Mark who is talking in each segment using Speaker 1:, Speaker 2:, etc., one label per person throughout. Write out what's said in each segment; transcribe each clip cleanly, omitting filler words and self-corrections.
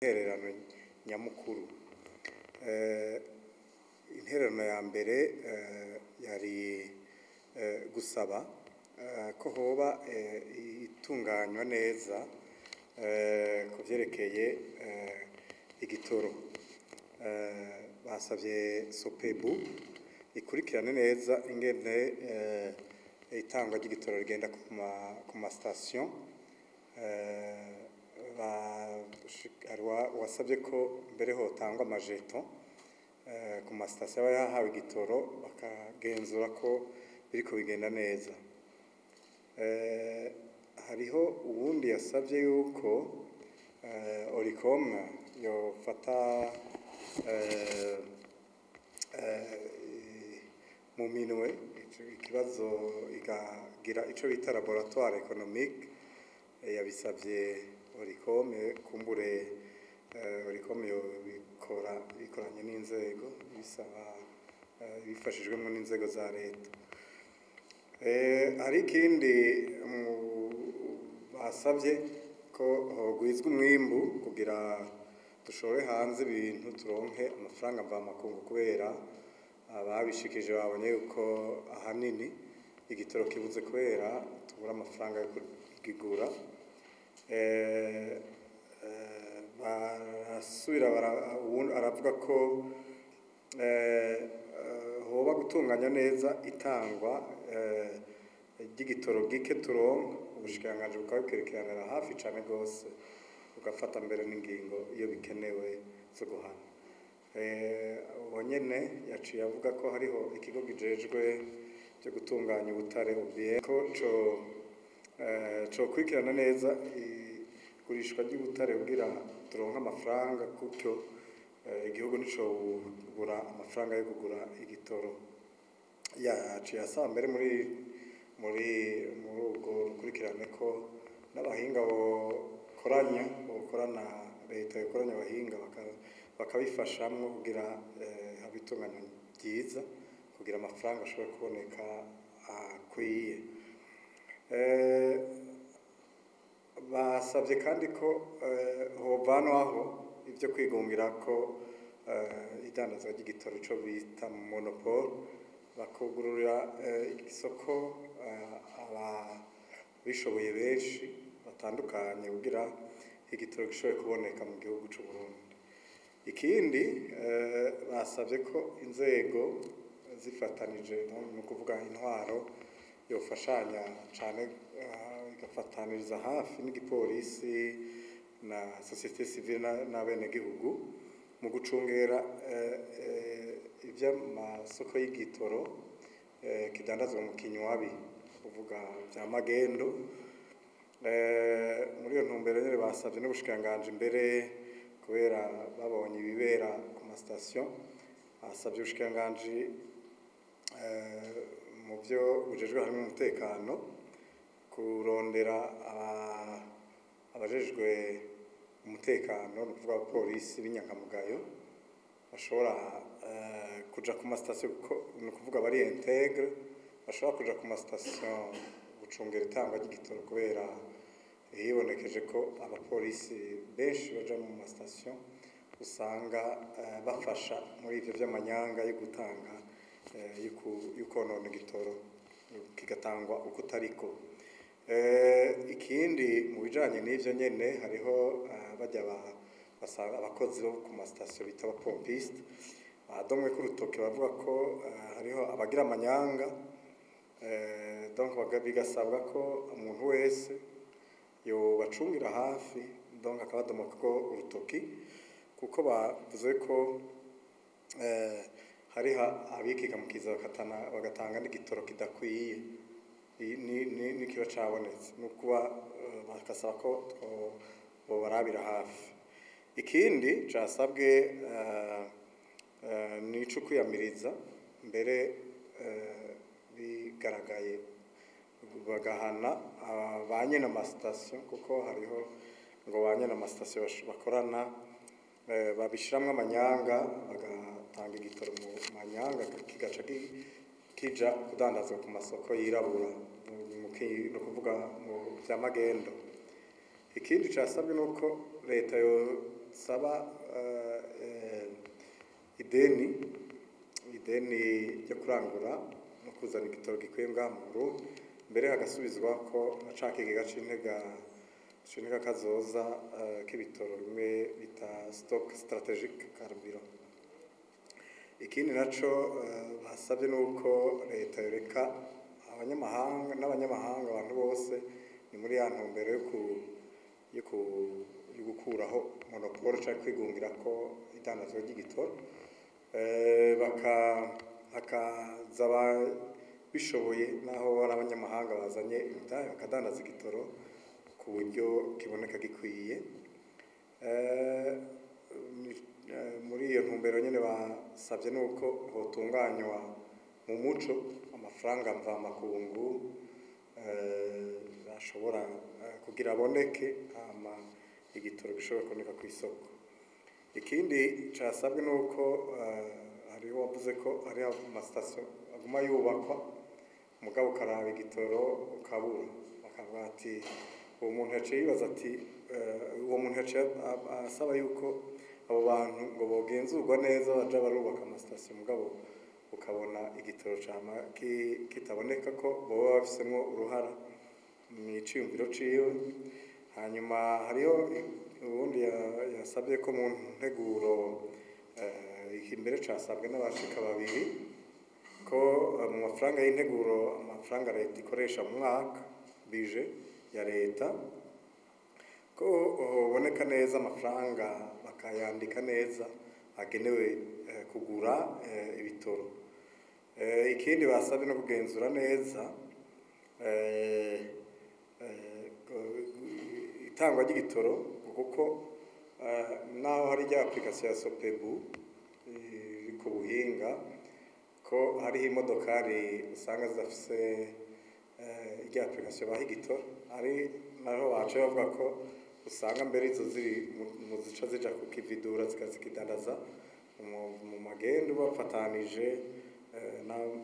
Speaker 1: intererano nyamukuru. Intererano ya mbere yari gusaba ko hoba itunganywa neza ku vyerekeye igitoro. Basavye Sopebu ikurikirane neza ingene itangwa ry'igitoro rigenda ku ma station. Wasabye ko mbere hotangwa amajeto ku ma station yahawe igitoro bakagenzura ko biriko bigenda neza. Hariho uwundi yasavye yuko Oricom yofata mu minwe ikibazo ikagira ico bita laboratoire économique. Yabisavye Oricom kumbure Oricom bikoranye n'inzego bisaba bifashijwemo n'inzego za leta. Hari ikindi basavye ko hogwizwa umwimbu kugira dushore hanze ibintu turonke amafaranga mvamakungu, kubera ababishikije babonye yuko ahanini igitoro kibuze kubera tubura amafaranga yo kugigura. Barasubira aravuga ko hoba gutunganya neza itangwa ry'igitoro gike turonka. Ubushikiranganji bukabikurikiranira hafi cane gose bugafata mbere n'ingingo iyo bikenewe zo guhana. Uwo nyene yaciye avuga ko hariho ikigo gijejwe cyo gutunganya ubutare ko kurikirana neza igurishwa ry'ubutare kugira turonka amafaranga, kuko igihugu nico bugura amafaranga yo kugura igitoro. Yaciye asaba mbere muri ubwo rukurikirane ko n'abahinga bokorana leta yokoranya abahinga bakabifashamwo kugira habitunganya byiza kugira amafaranga ashobora kuboneka akwiye. Basavye kandi ko hovanwaho ivyo kwigungira ko idandazwa ry'igitoro ico bita monopole, bakugururira isoko abishoboye benshi batandukanye kugira igitoro gishobore kuboneka mu gihugu c'u Burundi. Ikindi basavye ko inzego zifatanije no kuvuga intwaro yofashanya cane igafataniriza hafi n'igipolisi na societe civile n'abenegihugu mu gucungera ivy'amasoko y'igitoro kidandazwa mu kinywabi, kuvuga vya magendo. Muri iyo ntumbero nyene basavye n'ubushikiranganji mbere, kubera babonye ibibera ku ma station, basavye ubushikiranganji mu vyo bujejwe harimo umutekano kurondera abajejwe umutekano, no kuvuga abapolisi b'inyankamugayo bashobora kuja ku ma station, no kuvuga bari integre bashobora kuja ku ma station gucungera itangwa ry'igitoro, kubera hibonekeje ko abapolisi benshi baja mu ma station usanga bafasha muri ivyo vy'amanyanga yo gutanga yukonona igitoro kigatangwa uko utariko. Ikindi mu bijanye n'ivyo nyene hariho bajya basaba abakozi bo ku ma station bita abapompiste badomwe ku rutoke, bavuga ko hariho abagira amanyanga. Donc bigasabwa ko umuntu wese yobacungira hafi, donc akabadoma ko urutoki, kuko bavuze ko hariho abikikamukiza bagatanga n'igitoro kidakwiye n'ikiba cabonetse, nukuba bakasaba ko bobarabira hafi. Ikindi casabwe nico kwiyamiriza mbere bigaragaye bagahana banye na station, kuko hariho ngo banye na station bakorana babishiramwe amanyanga, bagatanga igitoro mu manyanga kigaca kija kudandazwa ku masoko yirabura, no kuvuga mu vya magendo. Ikindi casabwe nuko leta yo dusaba ideni ryo kurangura no kuzana igitoro gikwiye ngaha mu Burundi, mbere hagasubizwa ko na ca kigega c'intega kazoza k'ibitoro bimwe bita stock strategic carburant. Ikindi naco basabye nuko leta yoreka abanyamahanga n'abanyamahanga, abantu bose ni muri ya ntumbero yo gukuraho monopole cyangwa kwigungira ko idandazwa ry'igitoro, hakaza bishoboye naho ari abanyamahanga bazanye imitahe bakadandaza igitoro ku buryo kiboneka gikwiye. Muri iyo ntumbero nyine basabye nuko hotunganywa mu muco amafaranga mvamakungu ashobora kugira aboneke, hama igitoro gishobora kuboneka ku isoko. Ikindi casabwe nuko hariho wavuze ko hari amasitasiyo aguma yubakwa mugabo ukaraba igitoro ukabura, bakavuga ati uwo muntu yaciye yibaza ati uwo muntu yaciye asaba yuko abo bantu ngo bogenzurwa neza baja barubaka amasitasiyo mugabo ukabona igitoro cama kitaboneka ko boba bafisemwo uruhara mw'iciyumviro ciwe. Hanyuma hariho ubundi yasabye ko mu nteguro imbere casabwe n'abashika babiri ko mu mafaranga y'integuro, amafaranga leta ikoresha mu mwaka bije ya leta, ko boneka neza amafaranga bakayandika neza agenewe kugura ibitoro. Ikindi basabye no kugenzura neza itangwa ry'igitoro, kuko naho hari rya application ya Sopebu ku buhinga ko hariho imodokari usanga zidafise rya application baha igitoro, ari naho baca bavuga ko usanga mbere izo ziri mu zica zija kukividura zikazikidandaza mu magendo bafatanije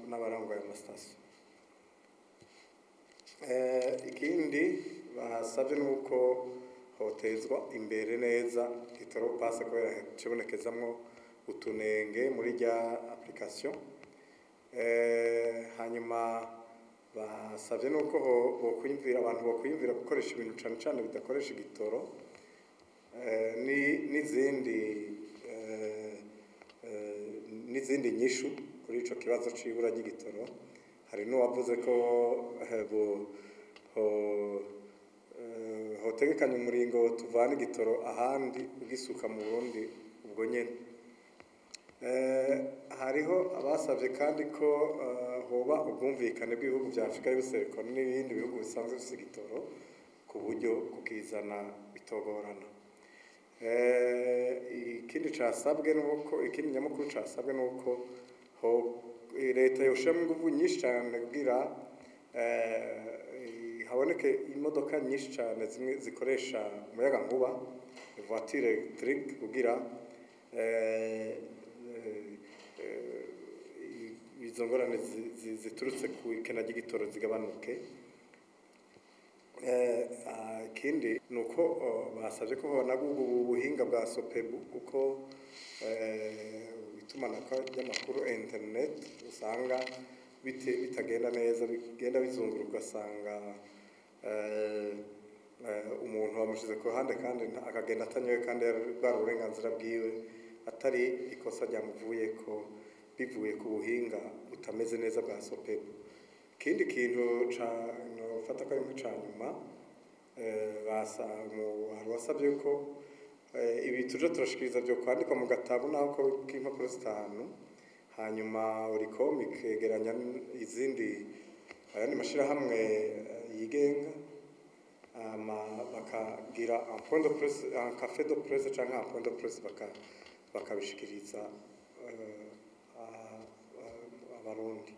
Speaker 1: n'abarangoye amasitasiyo. Ikindi basabye nuko hotezwa imbere neza igitoro pase kubera kibonekezamwo utunenge muri rya application. Hanyuma basabye nuko abantu bokwiyumvira gukoresha ibintu cane cane bidakoresha igitoro, n'izindi nyishu kuri ico kibazo c'ibura ry'igitoro. Hari n'uwavuze ko hotegekanya umuringo tuvana igitoro ahandi ugisuka mu Burundi ubwo nyene. Hariho abasavye kandi ko hoba ubwumvikane bw'ibihugu vya Afrika y'ubuseruko n'ibindi bihugu bisanzwe bifise igitoro ku buryo kukizana bitogorana. Ikindi nyamukuru casabwe nuko leta yoshiramo inguvu nyinshi cane kugira haboneke imodoka nyinshi cane zimwe zikoresha umuyagankuba, voiture électrique, kugira izo ngorane ziturutse ku ikena ry'igitoro zigabanuke. Ikindi nuko basavye ko honagurwa ubuhinga bwa Sopebu, kuko itumanako ry'amakuru internet usanga bitagenda neza, bigenda bizunguruka, ugasanga umuntu bamushize ku ruhande kandi akagenda atanyoye kandi bwari uburenganzira bwiwe, atari ikosa ryamuvuyeko bivuye ku buhinga butameze neza bwa Sopebu. Ikindi kintu nofata ko ari nk'ica nyuma, hari wasabye ko ibi tuje turashikiriza vyo kwandikwa mu gatabo naho k'impapuro 5, hanyuma Oricom ikegeranya ayandi mashirahamwe yigenga, bakagira un café de presse canke un point de presse bakabishikiriza abarundi.